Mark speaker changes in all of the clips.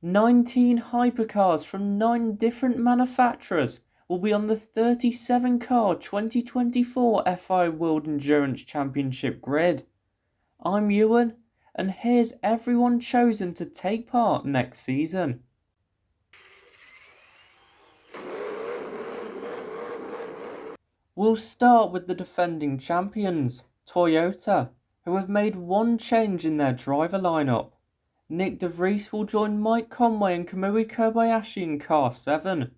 Speaker 1: 19 hypercars from 9 different manufacturers will be on the 37 car 2024 FI World Endurance Championship grid. I'm Ewan, and here's everyone chosen to take part next season. We'll start with the defending champions, Toyota, who have made one change in their driver lineup. Nick De Vries will join Mike Conway and Kamui Kobayashi in Car 7,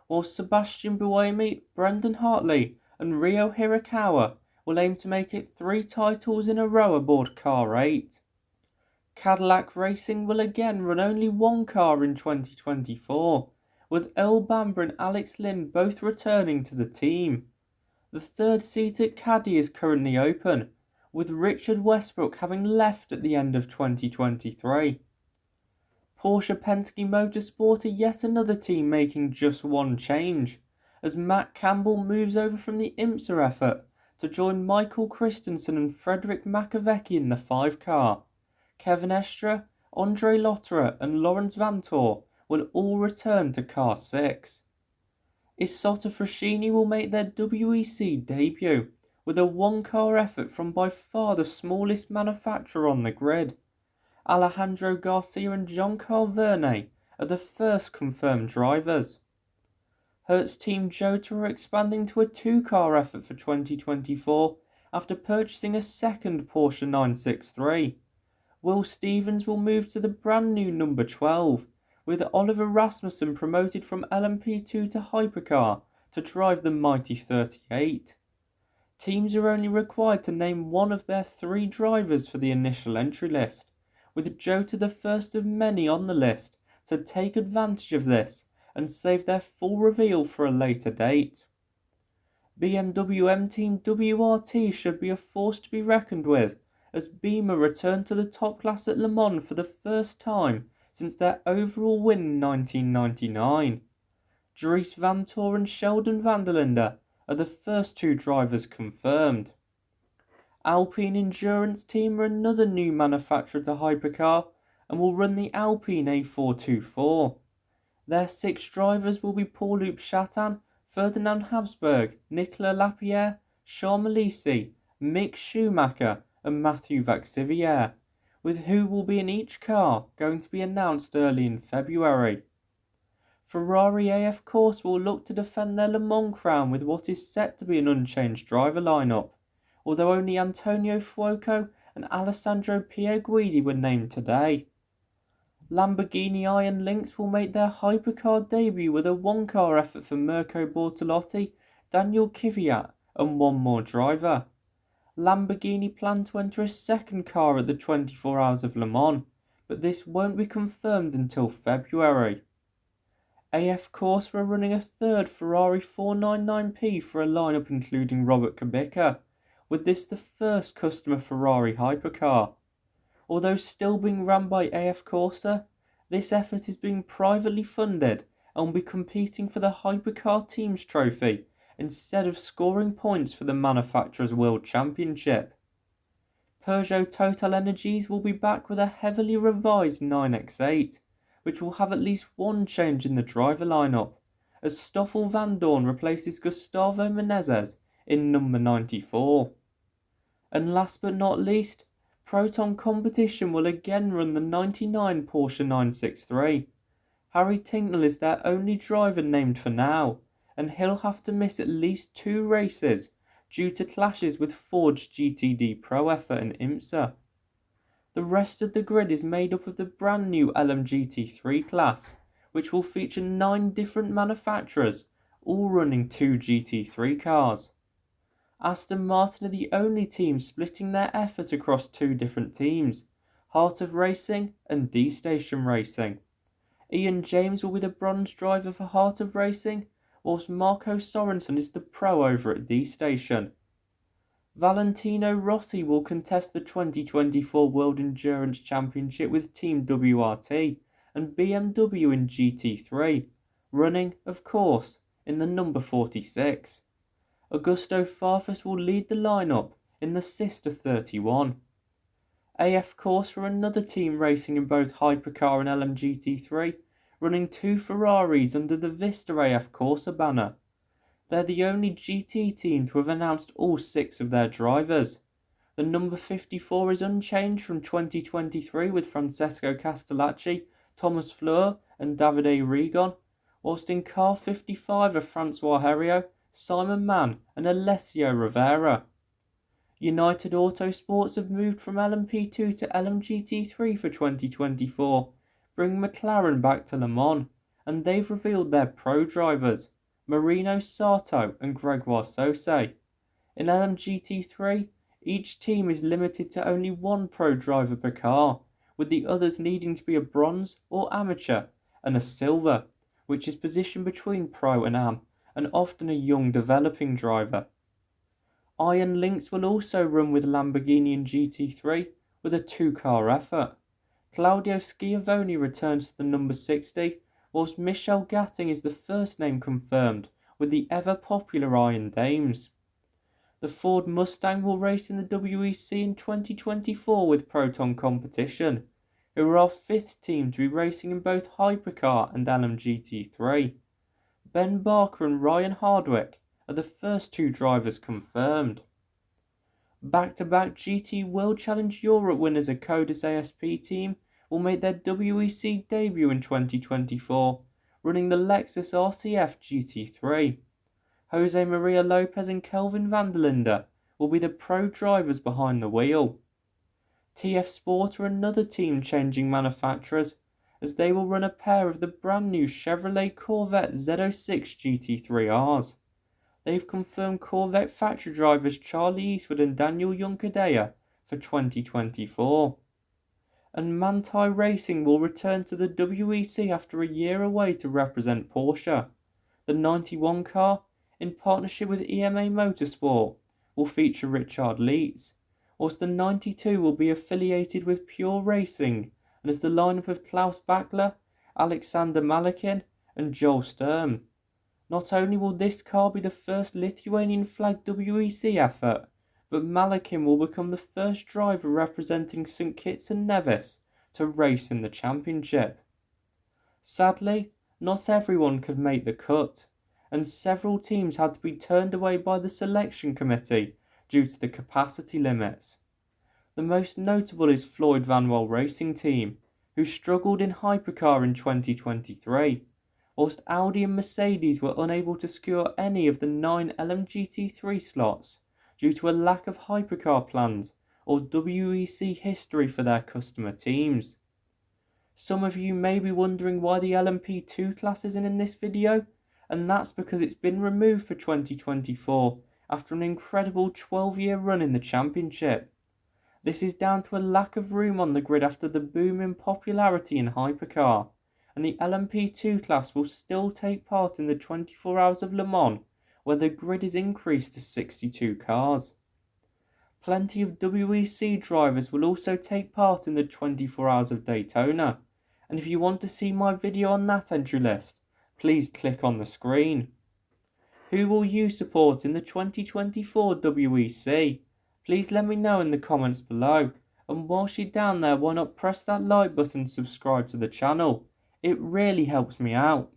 Speaker 1: while Sebastian Buemi, Brendan Hartley and Ryo Hirakawa will aim to make it 3 titles in a row aboard Car 8. Cadillac Racing will again run only one car in 2024, with Earl Bamber and Alex Lynn both returning to the team. The third seat at Caddy is currently open, with Richard Westbrook having left at the end of 2023. Porsche Penske Motorsport are yet another team making just one change, as Matt Campbell moves over from the IMSA effort to join Michael Christensen and Frederick Makovecki in the 5 car. Kevin Estre, Andre Lotterer and Lawrence Vantor will all return to Car 6. Isotta Fraschini will make their WEC debut with a 1-car effort from by far the smallest manufacturer on the grid. Alejandro Garcia and Jean-Carl Vernet are the first confirmed drivers. Hertz Team Jota are expanding to a 2-car effort for 2024 after purchasing a second Porsche 963. Will Stevens will move to the brand new number 12, with Oliver Rasmussen promoted from LMP2 to Hypercar to drive the mighty 38. Teams are only required to name one of their 3 drivers for the initial entry list, with Jota the first of many on the list to take advantage of this and save their full reveal for a later date. BMW M Team WRT should be a force to be reckoned with, as Beamer returned to the top class at Le Mans for the first time since their overall win in 1999. Dries Vanthoor and Sheldon van der Linde are the first 2 drivers confirmed. Alpine Endurance Team are another new manufacturer to Hypercar and will run the Alpine A424. Their 6 drivers will be Paul-Loup Chatin, Ferdinand Habsburg, Nicolas Lapierre, Charles Malisi, Mick Schumacher and Mathieu Vaxivière, with who will be in each car going to be announced early in February. Ferrari AF Corse will look to defend their Le Mans crown with what is set to be an unchanged driver lineup, although only Antonio Fuoco and Alessandro Pierguidi were named today. Lamborghini Iron Lynx will make their hypercar debut with a 1-car effort for Mirko Bortolotti, Daniel Kvyat and one more driver. Lamborghini plan to enter a 2nd car at the 24 Hours of Le Mans, but this won't be confirmed until February. AF Corse are running a 3rd Ferrari 499P for a lineup including Robert Kubica, with this the first customer Ferrari hypercar. Although still being run by AF Corse, this effort is being privately funded and will be competing for the Hypercar Teams Trophy instead of scoring points for the manufacturer's World Championship. Peugeot Total Energies will be back with a heavily revised 9X8, which will have at least one change in the driver lineup, as Stoffel Vandoorne replaces Gustavo Menezes in number 94. And last but not least, Proton Competition will again run the 99 Porsche 963. Harry Tincknell is their only driver named for now, and he'll have to miss at least 2 races due to clashes with Ford's GTD Pro effort and IMSA. The rest of the grid is made up of the brand new LMGT3 class, which will feature 9 different manufacturers, all running 2 GT3 cars. Aston Martin are the only team splitting their effort across 2 different teams, Heart of Racing and D-Station Racing. Ian James will be the bronze driver for Heart of Racing, whilst Marco Sorensen is the pro over at D-Station. Valentino Rossi will contest the 2024 World Endurance Championship with Team WRT and BMW in GT3, running, of course, in the number 46. Augusto Farfus will lead the lineup in the Sister 31. AF Corse are another team racing in both Hypercar and LMGT3, running 2 Ferraris under the Vista AF Corsa banner. They're the only GT team to have announced all 6 of their drivers. The number 54 is unchanged from 2023 with Francesco Castellacci, Thomas Fleur and Davide Rigon, whilst in car 55 are Francois Heriot, Simon Mann and Alessio Rivera. United Autosports have moved from LMP2 to LMGT3 for 2024, bringing McLaren back to Le Mans, and they've revealed their pro drivers, Marino Sato and Gregoire Sauce. In LMGT3, each team is limited to only 1 pro driver per car, with the others needing to be a bronze or amateur, and a silver, which is positioned between pro and am, and often a young developing driver. Iron Lynx will also run with Lamborghini in GT3 with a 2-car effort. Claudio Schiavone returns to the number 60, whilst Michel Gatting is the first name confirmed with the ever-popular Iron Dames. The Ford Mustang will race in the WEC in 2024 with Proton Competition, who are our 5th team to be racing in both Hypercar and LMGT3. Ben Barker and Ryan Hardwick are the first 2 drivers confirmed. Back-to-back GT World Challenge Europe winners Acodis ASP team will make their WEC debut in 2024, running the Lexus RCF GT3. Jose Maria Lopez and Kelvin van der Linde will be the pro drivers behind the wheel. TF Sport are another team changing manufacturers, as they will run a pair of the brand new Chevrolet Corvette Z06 GT3Rs. They've confirmed Corvette factory drivers Charlie Eastwood and Daniel Juncadella for 2024. And Manthey Racing will return to the WEC after a year away to represent Porsche. The 91 car, in partnership with EMA Motorsport, will feature Richard Leeds, whilst the 92 will be affiliated with Pure Racing and is the lineup of Klaus Bachler, Alexander Malakin and Joel Sturm. Not only will this car be the first Lithuanian flagged WEC effort, but Malakin will become the first driver representing St Kitts and Nevis to race in the championship. Sadly, not everyone could make the cut, and several teams had to be turned away by the selection committee due to the capacity limits. The most notable is Floyd Vanwell Racing Team, who struggled in Hypercar in 2023, whilst Audi and Mercedes were unable to secure any of the 9 LMGT3 slots due to a lack of Hypercar plans or WEC history for their customer teams. Some of you may be wondering why the LMP2 class isn't in this video, and that's because it's been removed for 2024 after an incredible 12-year run in the championship. This is down to a lack of room on the grid after the boom in popularity in Hypercar, and the LMP2 class will still take part in the 24 Hours of Le Mans, where the grid is increased to 62 cars. Plenty of WEC drivers will also take part in the 24 Hours of Daytona, and if you want to see my video on that entry list, please click on the screen. Who will you support in the 2024 WEC? Please let me know in the comments below, and whilst you're down there, why not press that like button and subscribe to the channel? It really helps me out.